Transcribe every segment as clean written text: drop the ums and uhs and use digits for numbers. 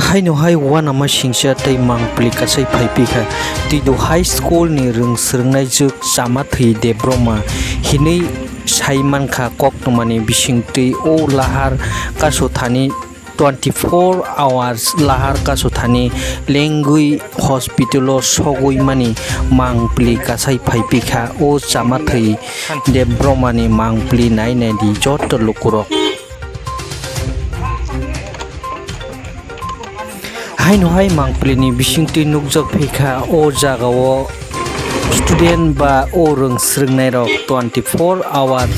Haino hai wana ma singsa tei mangpli kasai phaipika tido high school ni rungsrungnai juk chama thei debroma hinei saimankha koktongmani bisingtwi o lahar kasothani 24 hours lahar kasothani lengui hospital o sogui mani mangpli kasai phaipika o chama thei debromani mangpli nainai di joto lukurok haino hai mangplini bisingtwi nugjak phaika o jagao student ba o rungsrungnai rok 24 hours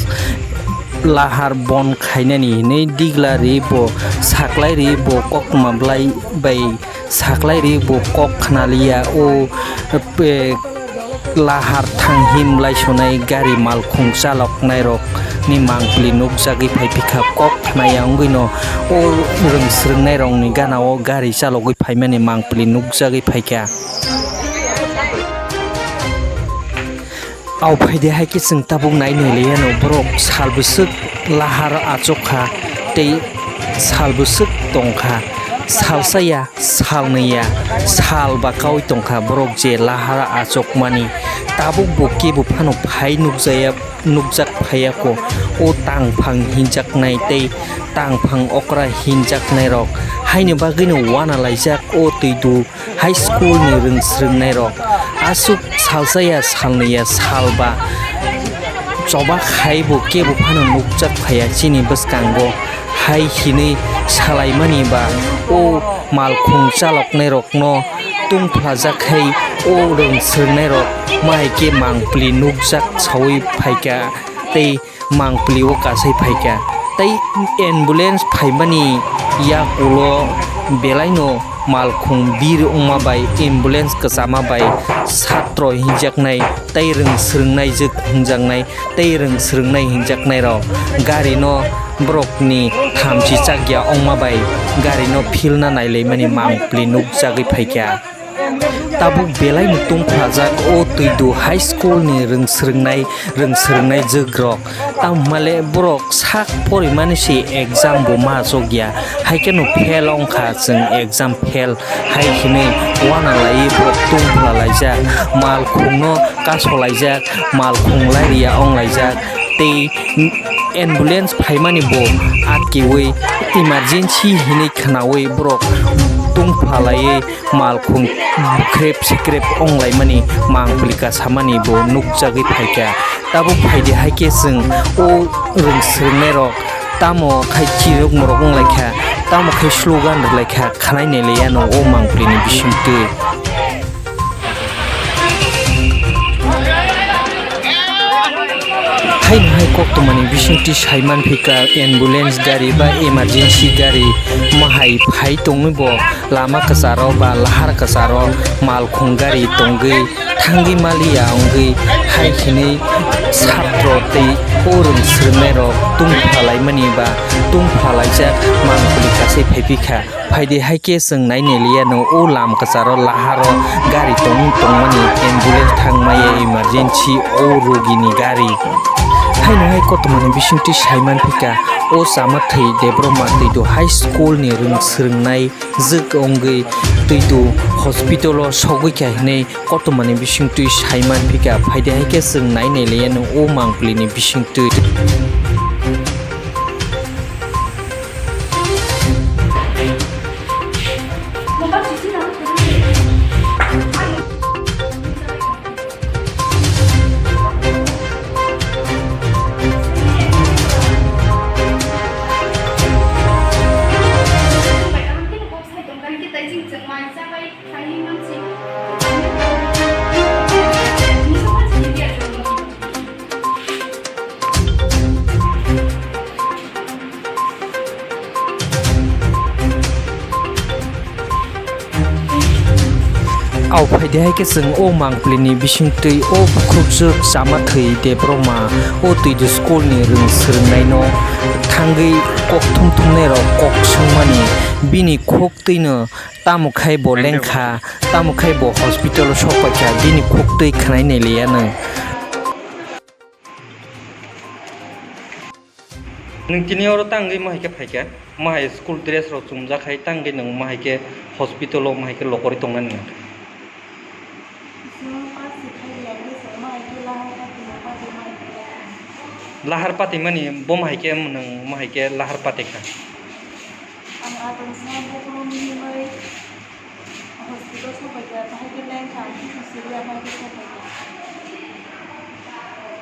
lahar bon khainani nei digla ri bo saklai ri bo kokmablai bai saklai ri bo kok khnalia o lahar thanghim laisonai gari malkhung chalok nairok ni mangpli nugjagui phaipika kok khnaya ongino o rungsrungnai rok ni ganao gari chalogui phaimani mangpli nugjagui phaika au phaide haike chung tabuk nainai leyano borok salbusuk lahar achokha tei salbusuk tongkha salsaya salniya sal bakawi tongkha borok je lahara achokmani tabuk bo kebo phano phai nugjak phayako o tangphang hinjaknai tei tangphang okra hinjaknai rok haini bagino wana laijak o tuidu high school ni rungsrungnai rok asuk salsaya salniya salba choba khaibo kebo phano nugjak phaya chini bwskango hai hinui salaimani ba o malkhung chaloknai rokno tungphlajakhai o rungsrungnai rok maike mangpli nugjak chawi phaika tei mangpli o kasai phaika tei ambulance phaimani yakulo belaino malkhung bir ongma bai ambulance kasama bai satro hinjaknai tei rungsrungnai juk hingjaknai tei rungsrungnai hinjaknai rok gari no brokni thamchi chakya ongma bai gari no philna nailaimani mangpli nugjagui phaika tabuk belai mutung phajak o tuidu high school ni rungsrungnai jugrok tammale borok sak porimani se exam bo ma jogya haikeno fail ongkha chung exam fail haikini wana lai borok tungphla laijak malkhungno kasolaijak malkhung lairia onglaijak tei ambulance phaimani bo atkiwi emergency hinui khnawi borok tungphalai malkhung bukrep sikrep onglaimani mangplika samani bo nugjagui phaika tabo phaide haike chung o rungsrungnai rok tamo khai chirok morok onglaikha tamo khai slogan laikha khanai neleyano o mangplini bisingtwi haino hai koktomani bisingtwi saiman phika ambulance gari ba emergency gari mahai phai tongui bo lama kasaro ba lahar kasaro malkhung gari tongui thangi malia ongui hai khini satro tei orung srungnai rok tungphalai mani ba tungphalaijak mangpli kasai phaipika phaide haike chung naineliyano o lam kasaro laharo gari tongmani ambulance thangmaya emergency o rogini gari haino hai kotomani bisingtwi saiman phika o chama thei debroma tuidu high school ni rungsrungnai juk ongui tuidu hospital o sogui kahinei kotomani bisingtwi saiman phika phaide haike chung nainai leyano o mangplini bisingtwi au phaide haike chung o mangplini bisingtwi o bukhukjuk chama thei debroma o tuidu school ni rungsrungnai no thangui kokthum thumnai rok kok sungmani bini khoktwino tamukhai bo lengkha tamukhai bo hospital sokpaikha bini khoktwi khnai naileyano नोंथिनियाव तांगै माहायके फायके माहाय school dress रो चुमजाखाय तांगै नों माहायके हस्पिटालाव माहायके लकरि तंना नों लाहार पाते माने ब माहायके नों माहायके लाहार पातेखा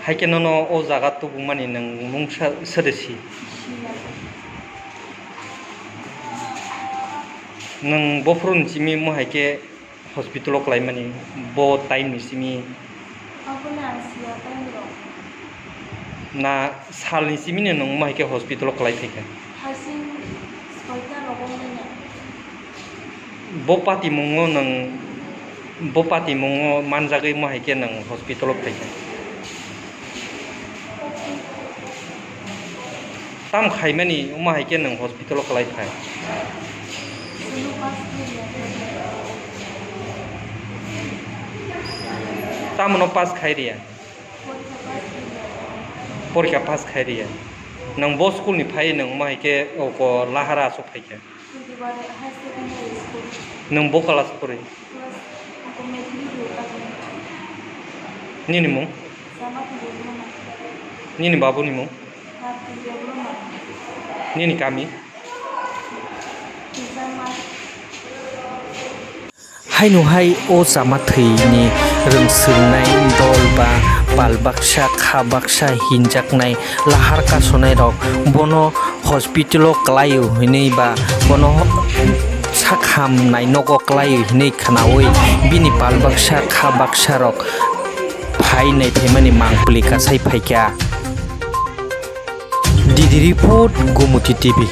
हायके ननो ओ जागा तुबु माने नों मुंसा सोदोसि नों बफ्रुन सिमी माहायके हस्पिटालाव क्लाय माने ब टाइम सिमी ना सालनि सिमिनो नों माहायके हस्पिटालाव क्लाय फैखा ब पाति मुङो नों ब पाति मुङो मानजागै माहायके नों हस्पिटालाव फैखा ताम खायमानि माहायके नों हस्पिटालाव क्लाय फाय तामनो पास खायरिया परिखा पास खायरिया नों ब स्कुलनि फाय नों माहायके अको लाहारा सो फायके नों ब क्लास परे निनि मुं निनि बाबुनि मुं निनि गामि हायनुहाय अ जामा थैनि रोंसोनाय दल बा बालबाक्सा खाबाक्सा हिनजाकनाय लाहार कासनाय रक बनो हस्पिटालाव क्लायो हनै बा बनो साखामनाय नगो क्लायो हनै खानावै बिनि बालबाक्सा खाबाक्सा रक फायनाय फेमानि मांपलि कासाय फायका डिडि रिपर्ट गोमती टीवी।